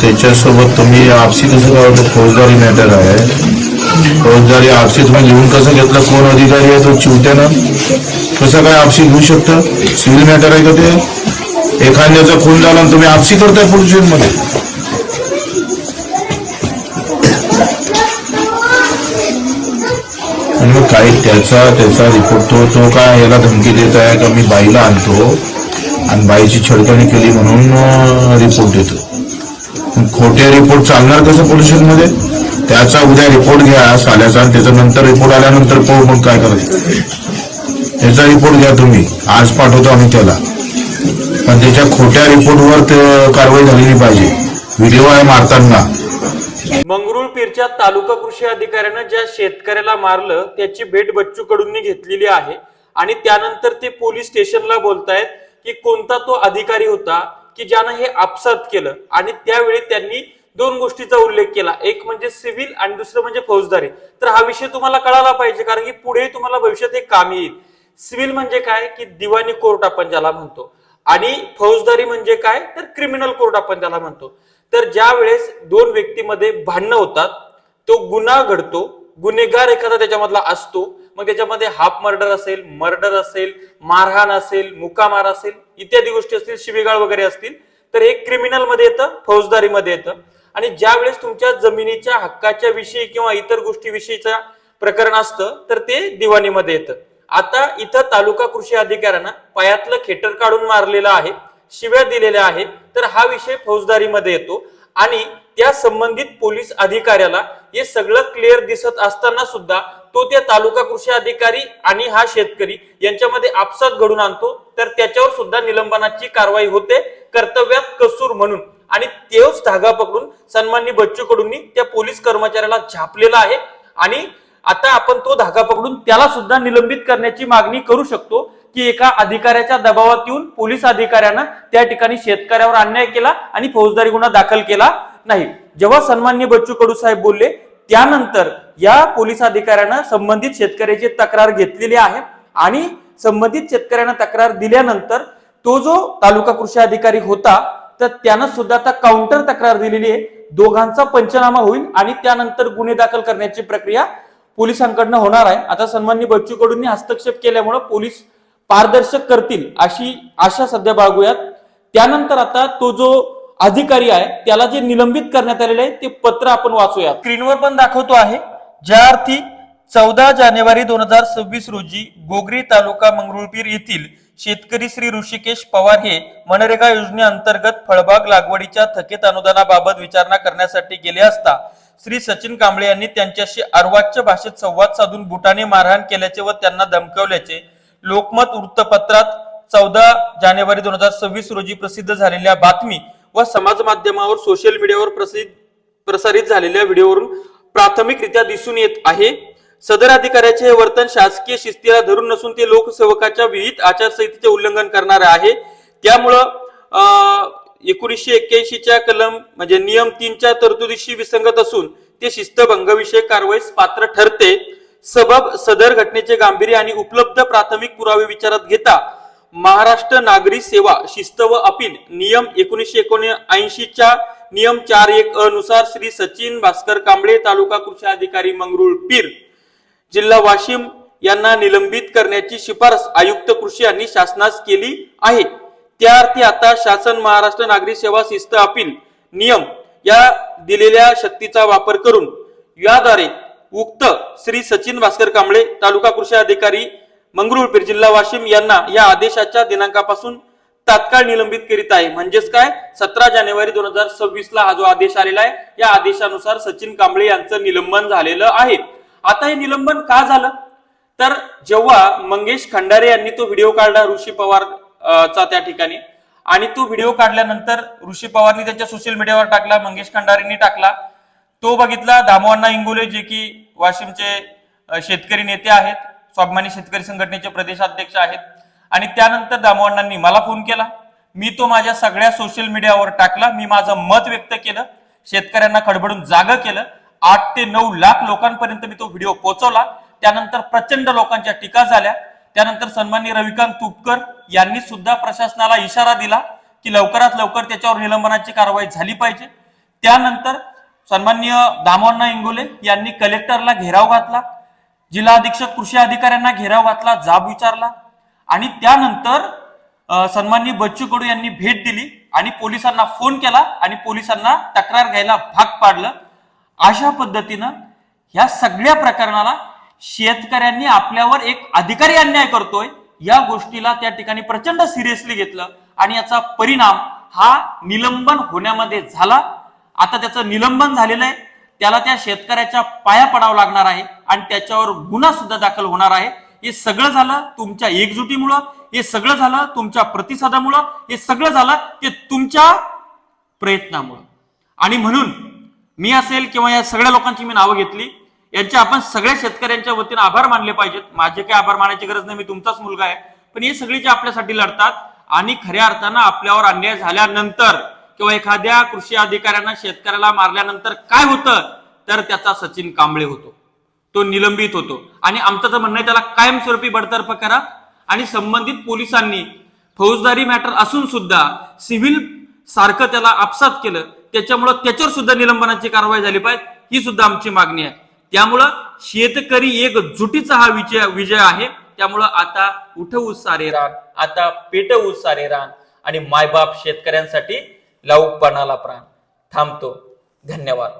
त्याच्यासोबत तुम्ही आपसी कसं काय होतं? फौजदारी मॅटर आहे. फौजदारी आपसी तुम्ही लिहून कसं घेतलं? कोण अधिकारी आहे तो चिवट्यानं? कसं काय आपसी घेऊ शकतं? सिव्हिल मॅटर आहे का ते? एखाद्याचा खून झाला आणि तुम्ही आपसी करताय पोलीस मध्ये? आणि मग काही त्याचा रिपोर्ट तो काय याला धमकी देत आहे का मी बाईला आणतो आणि बाईची छडपणी केली म्हणून रिपोर्ट देतो? खोटे रिपोर्ट चालणार कसं पोलीस मध्ये? त्याचा उद्या रिपोर्ट घ्या साल्याचा आणि त्याच्यानंतर रिपोर्ट आल्यानंतर पाहू मग काय करायचं. त्याचा रिपोर्ट घ्या तुम्ही, आज पाठवतो आम्ही त्याला, पण त्याच्या खोट्या रिपोर्टवर कारवाई झालेली पाहिजे. व्हिडिओ आहे मारताना. मंगरुळपीरच्या तालुका कृषी अधिकाऱ्यानं ज्या शेतकऱ्याला मारलं त्याची भेट बच्चू कडूंनी घेतलेली आहे आणि त्यानंतर ते पोलीस स्टेशनला बोलतायत की कोणता तो अधिकारी होता की ज्यानं हे आपसात केलं. आणि त्यावेळी त्यांनी दोन गोष्टीचा उल्लेख केला, एक म्हणजे सिव्हिल आणि दुसरं म्हणजे फौजदारी. तर हा विषय तुम्हाला कळाला पाहिजे कारण की पुढे तुम्हाला भविष्यात हे कामी येईल. सिव्हिल म्हणजे काय की दिवाणी कोर्ट आपण ज्याला म्हणतो, आणि फौजदारी म्हणजे काय तर क्रिमिनल कोर्ट आपण ज्याला म्हणतो. तर ज्या वेळेस दोन व्यक्तीमध्ये भांडणं होतात, तो गुन्हा घडतो, गुन्हेगार एखादा त्याच्यामधला असतो, मग त्याच्यामध्ये हाफ मर्डर असेल, मारहाण असेल, मुकामार असेल, इत्यादी गोष्टी असतील, शिवीगाळ वगैरे असतील, तर हे क्रिमिनल मध्ये येतं, फौजदारी मध्ये येतं. आणि ज्या वेळेस तुमच्या जमिनीच्या हक्काच्या विषयी किंवा इतर गोष्टी विषयीचं प्रकरण असतं तर ते दिवाणीमध्ये येतं. आता इथं तालुका कृषी अधिकाऱ्यांना पायातलं खेटर काढून मारलेलं आहे, शिव्या दिलेल्या आहेत, तर हा विषय फौजदारीमध्ये येतो. आणि त्या संबंधित पोलीस अधिकाऱ्याला हे सगळं क्लिअर दिसत असताना सुद्धा तो त्या तालुका कृषी अधिकारी आणि हा शेतकरी यांच्यामध्ये आपसात घडून आणतो, तर त्याच्यावर सुद्धा निलंबनाची कारवाई होते कर्तव्यात कसूर म्हणून. आणि तोच धागा पकडून सन्माननीय बच्चू कडूंनी त्या पोलीस कर्मचाऱ्याला झापलेला आहे. आणि आता आपण तो धागा पकडून त्याला सुद्धा निलंबित करण्याची मागणी करू शकतो की एका अधिकाऱ्याच्या दबावात येऊन पोलीस अधिकाऱ्यानं त्या ठिकाणी शेतकऱ्यावर अन्याय केला आणि फौजदारी गुन्हा दाखल केला नाही. जेव्हा सन्माननीय बच्चू कडू साहेब बोलले त्यानंतर या पोलीस अधिकाऱ्यानं संबंधित शेतकऱ्याची तक्रार घेतलेली आहे आणि संबंधित शेतकऱ्यांना तक्रार दिल्यानंतर तो जो तालुका कृषी अधिकारी होता तर त्यानं सुद्धा आता काउंटर तक्रार दिलेली आहे. दोघांचा पंचनामा होईल आणि त्यानंतर गुन्हे दाखल करण्याची प्रक्रिया पोलिसांकडनं होणार आहे. आता सन्माननीय बच्चू कडूंनी हस्तक्षेप केल्यामुळे पोलीस पारदर्शक करतील अशी आशा सध्या बाळगूयात. त्यानंतर आता तो जो अधिकारी आहे त्याला जे निलंबित करण्यात आलेले आहे ते पत्र आपण वाचूया. स्क्रीनवर पण दाखवतो आहे. ज्या अर्थी 14 जानेवारी 2026 रोजी गोगरी तालुका मंगरुळपीर येथील शेतकरी श्री ऋषिकेश पवार हे मनरेगा योजनेअंतर्गत फळबाग लागवडीच्या थकीत अनुदानाबाबत विचारणा करण्यासाठी गेले असता श्री सचिन कांबळे यांनी त्यांच्याशी अर्वाच्य भाषेत संवाद साधून बुटाने मारहाण केल्याचे व त्यांना धमकावल्याचे लोकमत वृत्तपत्रात 14 जानेवारी 2026 रोजी प्रसिद्ध झालेल्या बातमी व समाज माध्यमावर सोशल मीडियावर प्रसारित झालेल्या व्हिडिओवरून प्राथमिकरित्या दिसून येत आहे. सदर अधिकाऱ्याचे हे वर्तन शासकीय शिस्तीला धरून नसून ते लोकसेवकाच्या विहित आचारसंहितेचे उल्लंघन करणारे आहे. त्यामुळं 1981च्या कलम म्हणजे नियम 3च्या तरतुदीशी विसंगत असून ते शिस्तभंगविषयक कारवाईस पात्र ठरते. सबब सदर घटनेचे गांभीर्य आणि उपलब्ध प्राथमिक पुरावे विचारात घेता महाराष्ट्र नागरी सेवा शिस्त व अपील नियम 1979च्या नियम 4.1 अनुसार श्री सचिन भास्कर कांबळे तालुका कृषी अधिकारी मंगरुळपीर जिल्हा वाशिम यांना निलंबित करण्याची शिफारस आयुक्त कृषी यांनी शासनास केली आहे. त्या अर्थी आता शासन महाराष्ट्र नागरी सेवा शिस्त अपील नियम या दिलेल्या शक्तीचा वापर करून याद्वारे उक्त श्री सचिन भास्कर कांबळे तालुका कृषी अधिकारी मंगरुळपीर जिल्हा वाशिम यांना या आदेशाच्या दिनांकापासून तात्काळ निलंबित करीत आहे. म्हणजेच काय 17 जानेवारी 2026 ला हा जो आदेश आलेला आहे या आदेशानुसार सचिन कांबळे यांचं निलंबन झालेलं आहे. आता हे निलंबन का झालं तर जेव्हा मंगेश खंडारे यांनी तो व्हिडिओ काढला ऋषी पवार चा त्या ठिकाणी आणि तो व्हिडिओ काढल्यानंतर ऋषी पवारनी त्यांच्या सोशल मीडियावर टाकला, मंगेश खंडारेंनी टाकला, तो बघितला दामोअण्णा इंगोले जे की वाशिमचे शेतकरी नेते आहेत, स्वाभिमानी शेतकरी संघटनेचे प्रदेशाध्यक्ष आहेत, आणि त्यानंतर दामोअण्णांनी मला फोन केला. मी तो माझ्या सगळ्या सोशल मीडियावर टाकला. मी माझं मत व्यक्त केलं, शेतकऱ्यांना खडबडून जागा केलं. 8 ते 9 लाख लोकांपर्यंत मी तो व्हिडिओ पोहोचवला. त्यानंतर प्रचंड लोकांच्या टीका झाल्या. त्यानंतर सन्माननीय रविकांत तुपकर यांनी सुद्धा प्रशासनाला इशारा दिला की लवकरात लवकर त्याच्यावर निलंबनाची कारवाई झाली पाहिजे। त्यानंतर सन्माननीय दामोअण्णा इंगोले यांनी कलेक्टरला घेराव घातला, जिल्हा अधीक्षक कृषी अधिकाऱ्यांना घेराव घातला, जाब विचारला आणि त्यानंतर सन्माननीय बच्चू कडू यांनी भेट दिली आणि पोलिसांना फोन केला आणि पोलिसांना तक्रार घ्यायला भाग पाडलं। अशा पद्धतीनं ह्या सगळ्या प्रकरणाला शेतकऱ्यांनी आपल्यावर एक अधिकारी अन्याय करतोय या गोष्टीला त्या ठिकाणी प्रचंड सिरियसली घेतलं आणि याचा परिणाम हा निलंबन होण्यामध्ये झाला। आता त्याचं निलंबन झालेलं आहे, त्याला त्या शेतकऱ्याच्या पाया पडावं लागणार आहे आणि त्याच्यावर गुन्हा सुद्धा दाखल होणार आहे। हे सगळं झालं तुमच्या एकजुटीमुळं, हे सगळं झालं तुमच्या प्रतिसादामुळं, हे सगळं झालं ते तुमच्या प्रयत्नामुळं। आणि म्हणून मी असेल किंवा या सगळ्या लोकांची मी नावं घेतली, यांचे आपण सगळ्या शेतकऱ्यांच्या वतीने आभार मानले पाहिजेत। माझे काही आभार मानायची गरज नाही, मी तुमचाच मुलगा आहे, पण हे सगळे जे आपल्यासाठी लढतात आणि खऱ्या अर्थानं आपल्यावर अन्याय झाल्यानंतर किंवा एखाद्या कृषी अधिकाऱ्यांना शेतकऱ्याला मारल्यानंतर काय होतं तर त्याचा सचिन कांबळे होतो, तो निलंबित होतो। आणि आमचं तर म्हणणं आहे त्याला कायमस्वरूपी बडतर्फ करा आणि संबंधित पोलिसांनी फौजदारी मॅटर असून सुद्धा सिव्हिल सारखं त्याला आपसात केलं, त्याच्यामुळं त्याच्यावर सुद्धा निलंबनाची कारवाई झाली पाहिजे, ही सुद्धा आमची मागणी आहे। त्यामुळं शेतकरी एकजुटीचा हा विजय आहे। त्यामुळं आता उठवूस सारे रान, आता पेटवूस सारे रान आणि मायबाप शेतकऱ्यांसाठी लावू पणाला प्राण। थांबतो, धन्यवाद।